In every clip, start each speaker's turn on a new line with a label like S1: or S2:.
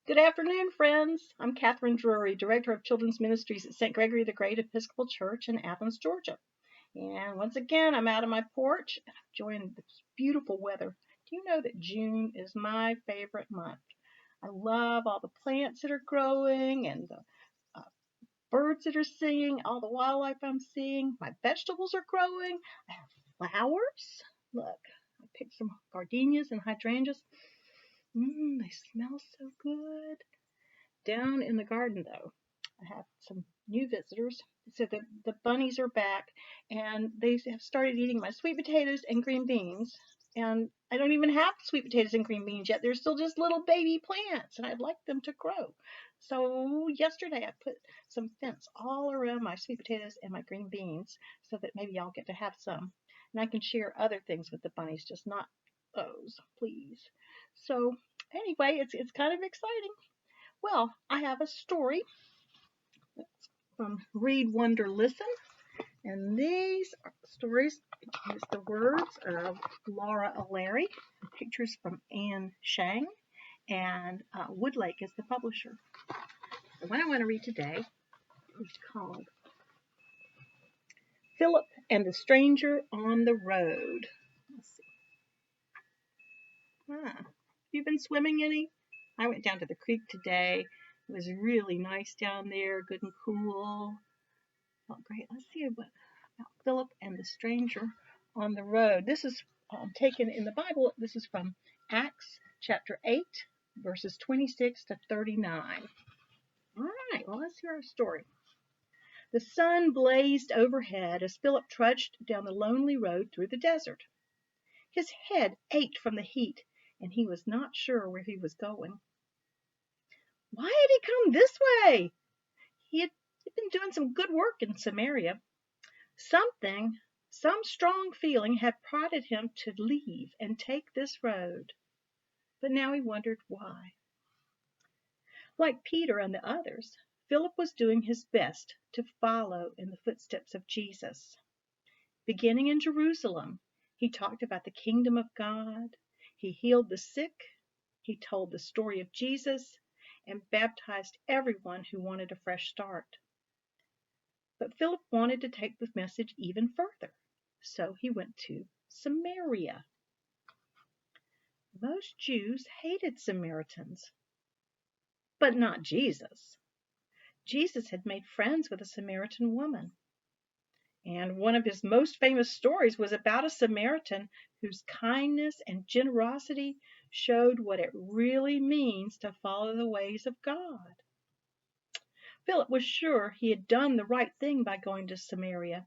S1: Good afternoon, friends. I'm Catherine Drury, Director of Children's Ministries at St. Gregory the Great Episcopal Church in Athens, Georgia. And once again, I'm out on my porch enjoying this beautiful weather. Do you know that June is my favorite month? I love all the plants that are growing and the birds that are singing, all the wildlife I'm seeing. My vegetables are growing. I have flowers. Look, I picked some gardenias and hydrangeas. They smell so good. Down in the garden, though, I have some new visitors. So the bunnies are back, and they have started eating my sweet potatoes and green beans. And I don't even have sweet potatoes and green beans yet. They're still just little baby plants, and I'd like them to grow. So yesterday I put some fence all around my sweet potatoes and my green beans so that maybe I'll get to have some. And I can share other things with the bunnies, just not those, please. So anyway, it's kind of exciting. Well, I have a story from Read, Wonder, Listen, and these stories use the words of Laura O'Leary, pictures from Anne Shang, and Woodlake is the publisher. The one I want to read today is called Philip and the Stranger on the Road. Let's see. Have you been swimming any? I went down to the creek today. It was really nice down there, good and cool. Oh, great. Let's see about Philip and the stranger on the road. This is taken in the Bible. This is from Acts chapter 8, verses 26 to 39. All right, well, let's hear our story. The sun blazed overhead as Philip trudged down the lonely road through the desert. His head ached from the heat, and he was not sure where he was going. Why had he come this way? He had been doing some good work in Samaria. Some strong feeling had prodded him to leave and take this road. But now he wondered why. Like Peter and the others, Philip was doing his best to follow in the footsteps of Jesus. Beginning in Jerusalem, he talked about the kingdom of God. He healed the sick. He told the story of Jesus and baptized everyone who wanted a fresh start. But Philip wanted to take the message even further, so he went to Samaria. Most Jews hated Samaritans, but not Jesus. Jesus had made friends with a Samaritan woman, and one of his most famous stories was about a Samaritan whose kindness and generosity showed what it really means to follow the ways of God. Philip was sure he had done the right thing by going to Samaria,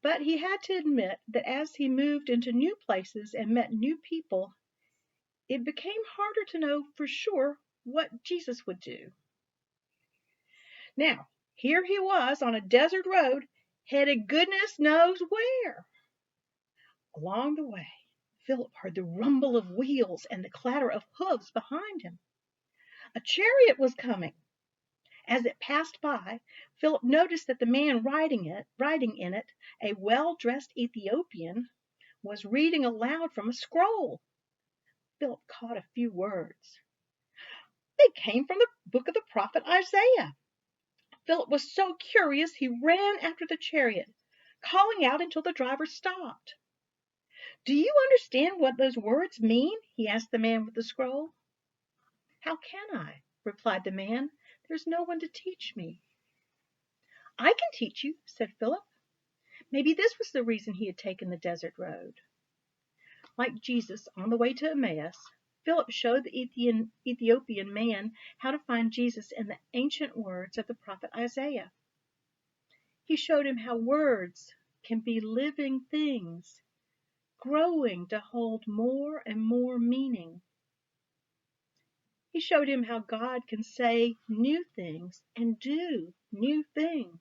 S1: but he had to admit that as he moved into new places and met new people, it became harder to know for sure what Jesus would do. Now, here he was on a desert road, headed goodness knows where. Along the way, Philip heard the rumble of wheels and the clatter of hooves behind him. A chariot was coming. As it passed by, Philip noticed that the man riding in it, a well-dressed Ethiopian, was reading aloud from a scroll. Philip caught a few words. They came from the book of the prophet Isaiah. Philip was so curious he ran after the chariot, calling out until the driver stopped. Do you understand what those words mean? He asked the man with the scroll. How can I? Replied the man. There's no one to teach me. I can teach you, said Philip. Maybe this was the reason he had taken the desert road. Like Jesus on the way to Emmaus, Philip showed the Ethiopian man how to find Jesus in the ancient words of the prophet Isaiah. He showed him how words can be living things, growing to hold more and more meaning. He showed him how God can say new things and do new things.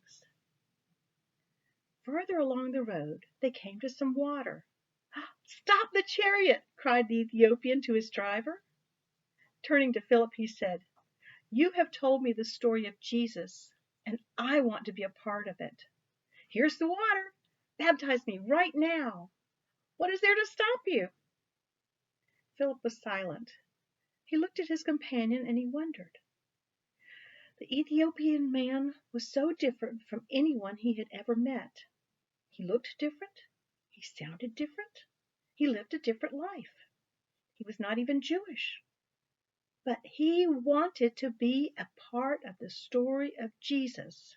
S1: Further along the road, they came to some water. Stop the chariot, cried the Ethiopian to his driver. Turning to Philip, he said, You have told me the story of Jesus, and I want to be a part of it. Here's the water. Baptize me right now. What is there to stop you? Philip was silent. He looked at his companion and he wondered. The Ethiopian man was so different from anyone he had ever met. He looked different. He sounded different. He lived a different life. He was not even Jewish. But he wanted to be a part of the story of Jesus.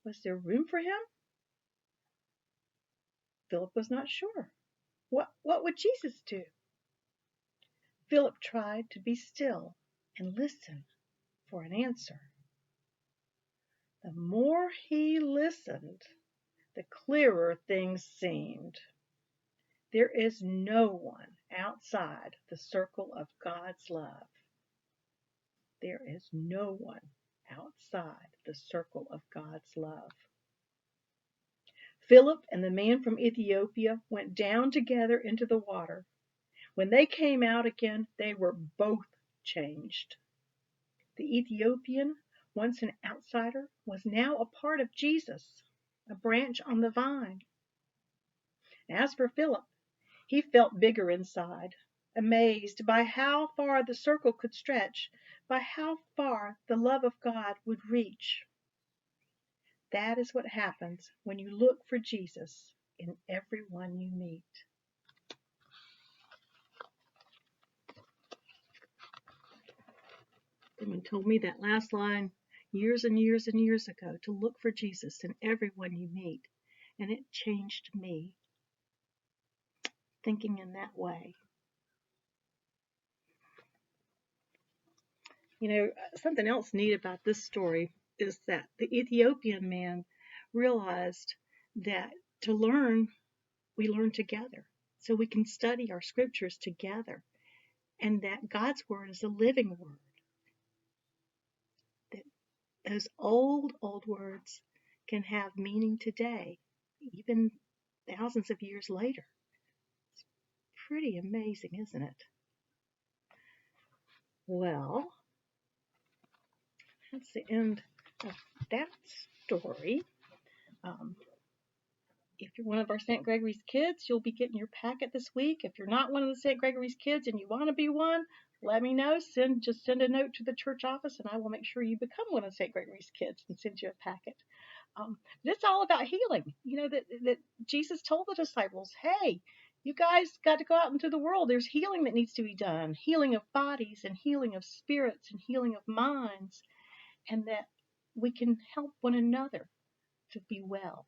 S1: Was there room for him? Philip was not sure. What would Jesus do? Philip tried to be still and listen for an answer. The more he listened, the clearer things seemed. There is no one outside the circle of God's love. There is no one outside the circle of God's love. Philip and the man from Ethiopia went down together into the water. When they came out again, they were both changed. The Ethiopian, once an outsider, was now a part of Jesus, a branch on the vine. As for Philip, he felt bigger inside, amazed by how far the circle could stretch, by how far the love of God would reach. That is what happens when you look for Jesus in everyone you meet. Someone told me that last line years and years and years ago, to look for Jesus in everyone you meet, and it changed me, thinking in that way. You know, something else neat about this story is that the Ethiopian man realized that to learn, we learn together. So we can study our scriptures together, and that God's word is a living word. That those old words can have meaning today, even thousands of years later. It's pretty amazing, isn't it? Well, that's the end of that story. If you're one of our St. Gregory's kids, you'll be getting your packet this week. If you're not one of the St. Gregory's kids and you want to be one, let me know. Just send a note to the church office, and I will make sure you become one of St. Gregory's kids and send you a packet. It's all about healing. You know, that Jesus told the disciples, hey, you guys got to go out into the world. There's healing that needs to be done, healing of bodies and healing of spirits and healing of minds, and that we can help one another to be well.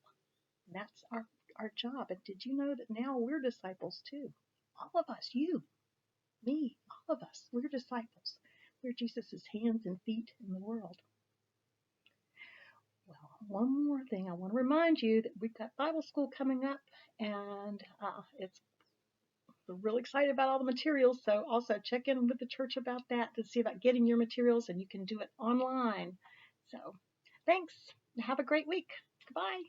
S1: And that's our job. And did you know that now we're disciples too? All of us, you, me, all of us, we're disciples. We're Jesus' hands and feet in the world. Well, one more thing. I want to remind you that we've got Bible school coming up, and we're really excited about all the materials. So also check in with the church about that to see about getting your materials, and you can do it online. So thanks. Have a great week. Goodbye.